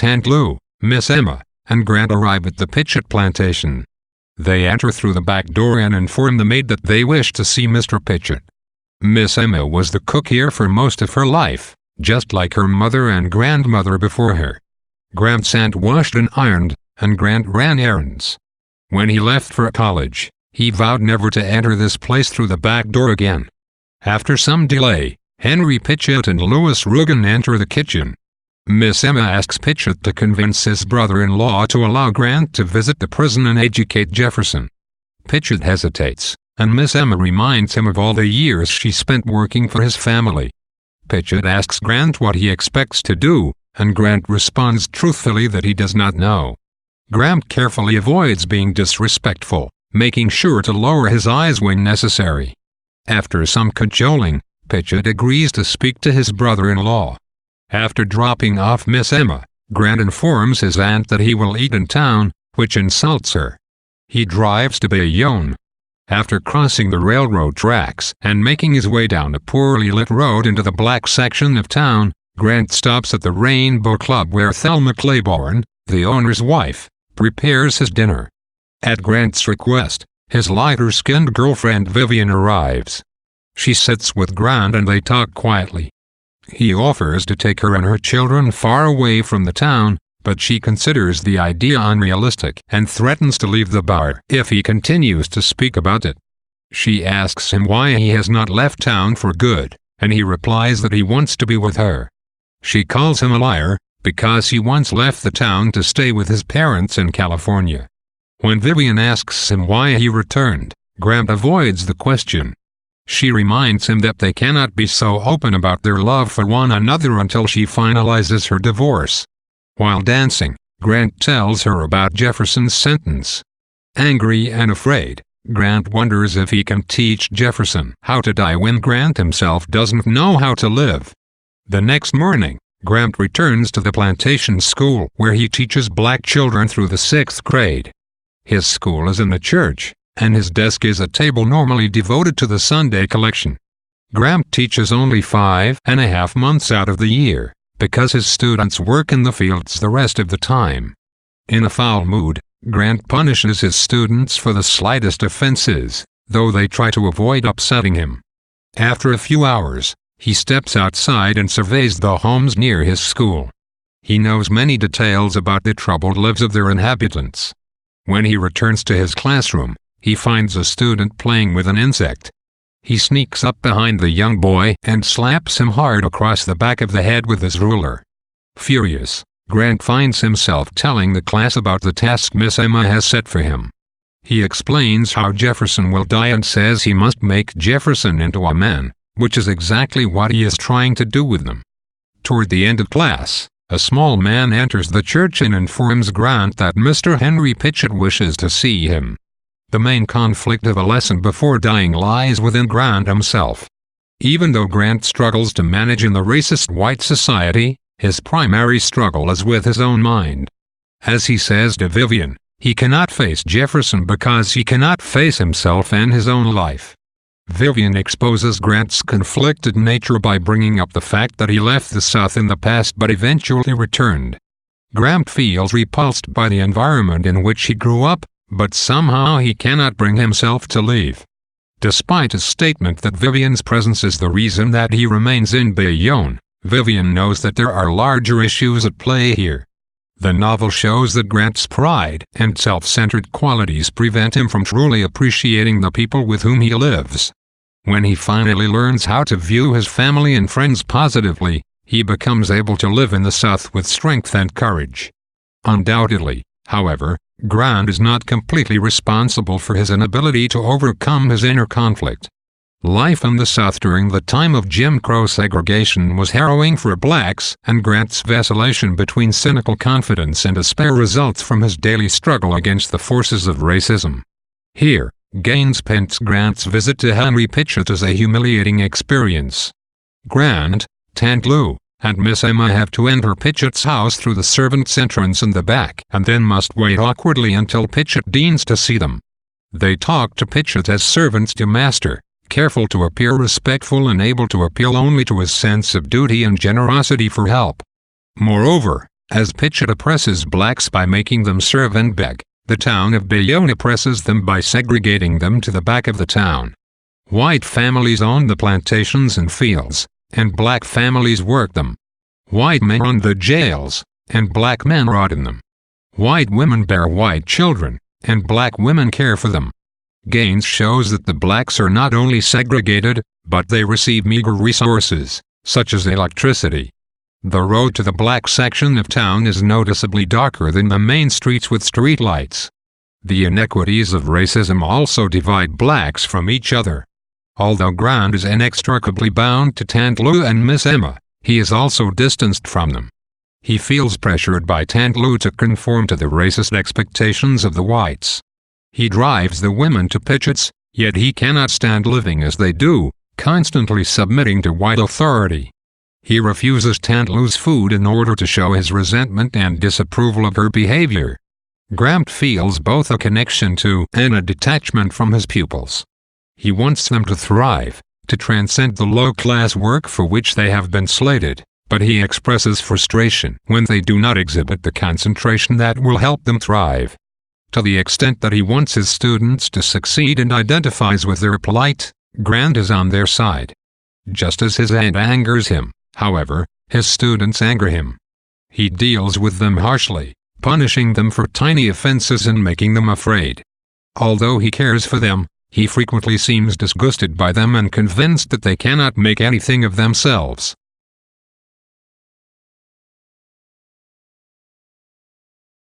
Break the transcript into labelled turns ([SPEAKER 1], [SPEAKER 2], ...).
[SPEAKER 1] Aunt Lou, Miss Emma, and Grant arrive at the Pitchett plantation. They enter through the back door and inform the maid that they wish to see Mr. Pitchett. Miss Emma was the cook here for most of her life, just like her mother and grandmother before her. Grant's aunt washed and ironed, and Grant ran errands. When he left for college, he vowed never to enter this place through the back door again. After some delay, Henry Pitchett and Louis Rugen enter the kitchen. Miss Emma asks Pitchett to convince his brother-in-law to allow Grant to visit the prison and educate Jefferson. Pitchett hesitates, and Miss Emma reminds him of all the years she spent working for his family. Pitchett asks Grant what he expects to do, and Grant responds truthfully that he does not know. Grant carefully avoids being disrespectful, making sure to lower his eyes when necessary. After some cajoling, Pitchett agrees to speak to his brother-in-law. After dropping off Miss Emma, Grant informs his aunt that he will eat in town, which insults her. He drives to Bayonne. After crossing the railroad tracks and making his way down a poorly lit road into the black section of town, Grant stops at the Rainbow Club where Thelma Claiborne, the owner's wife, prepares his dinner. At Grant's request, his lighter-skinned girlfriend Vivian arrives. She sits with Grant and they talk quietly. He offers to take her and her children far away from the town, but she considers the idea unrealistic and threatens to leave the bar if he continues to speak about it. She asks him why he has not left town for good, and he replies that he wants to be with her. She calls him a liar, because he once left the town to stay with his parents in California. When Vivian asks him why he returned, Grant avoids the question. She reminds him that they cannot be so open about their love for one another until she finalizes her divorce. While dancing, Grant tells her about Jefferson's sentence. Angry and afraid, Grant wonders if he can teach Jefferson how to die when Grant himself doesn't know how to live. The next morning, Grant returns to the plantation school where he teaches black children through the 6th grade. His school is in the church, and his desk is a table normally devoted to the Sunday collection. Grant teaches only 5.5 months out of the year, because his students work in the fields the rest of the time. In a foul mood, Grant punishes his students for the slightest offenses, though they try to avoid upsetting him. After a few hours, he steps outside and surveys the homes near his school. He knows many details about the troubled lives of their inhabitants. When he returns to his classroom, he finds a student playing with an insect. He sneaks up behind the young boy and slaps him hard across the back of the head with his ruler. Furious, Grant finds himself telling the class about the task Miss Emma has set for him. He explains how Jefferson will die and says he must make Jefferson into a man, which is exactly what he is trying to do with them. Toward the end of class, a small man enters the church and informs Grant that Mr. Henry Pitchett wishes to see him. The main conflict of a lesson before dying lies within Grant himself. Even though Grant struggles to manage in the racist white society, his primary struggle is with his own mind. As he says to Vivian, he cannot face Jefferson because he cannot face himself and his own life. Vivian exposes Grant's conflicted nature by bringing up the fact that he left the South in the past but eventually returned. Grant feels repulsed by the environment in which he grew up, but somehow he cannot bring himself to leave. Despite his statement that Vivian's presence is the reason that he remains in Bayonne, Vivian knows that there are larger issues at play here. The novel shows that Grant's pride and self-centered qualities prevent him from truly appreciating the people with whom he lives. When he finally learns how to view his family and friends positively, he becomes able to live in the South with strength and courage. Undoubtedly, however, Grant is not completely responsible for his inability to overcome his inner conflict. Life in the South during the time of Jim Crow segregation was harrowing for blacks, and Grant's vacillation between cynical confidence and despair results from his daily struggle against the forces of racism. Here, Gaines paints Grant's visit to Henry Pitchett as a humiliating experience. Grant, Aunt Lou, and Miss Emma have to enter Pitchett's house through the servants' entrance in the back and then must wait awkwardly until Pitchett deigns to see them. They talk to Pitchett as servants to master, careful to appear respectful and able to appeal only to his sense of duty and generosity for help. Moreover, As Pitchett oppresses blacks by making them serve and beg, the town of Bayonne oppresses them by segregating them to the back of the town. White families own the plantations and fields, and black families work them. White men run the jails, and black men rot in them. White women bear white children, and black women care for them. Gaines shows that the blacks are not only segregated, but they receive meager resources, such as electricity. The road to the black section of town is noticeably darker than the main streets with streetlights. The inequities of racism also divide blacks from each other. Although Grant is inextricably bound to Tante Lou and Miss Emma, he is also distanced from them. He feels pressured by Tante Lou to conform to the racist expectations of the whites. He drives the women to Pitchett's, yet he cannot stand living as they do, constantly submitting to white authority. He refuses Tante Lou's food in order to show his resentment and disapproval of her behavior. Grant feels both a connection to and a detachment from his pupils. He wants them to thrive, to transcend the low-class work for which they have been slated, but he expresses frustration when they do not exhibit the concentration that will help them thrive. To the extent that he wants his students to succeed and identifies with their plight, Grant is on their side. Just as his aunt angers him, however, his students anger him. He deals with them harshly, punishing them for tiny offenses and making them afraid. Although he cares for them, he frequently seems disgusted by them and convinced that they cannot make anything of themselves.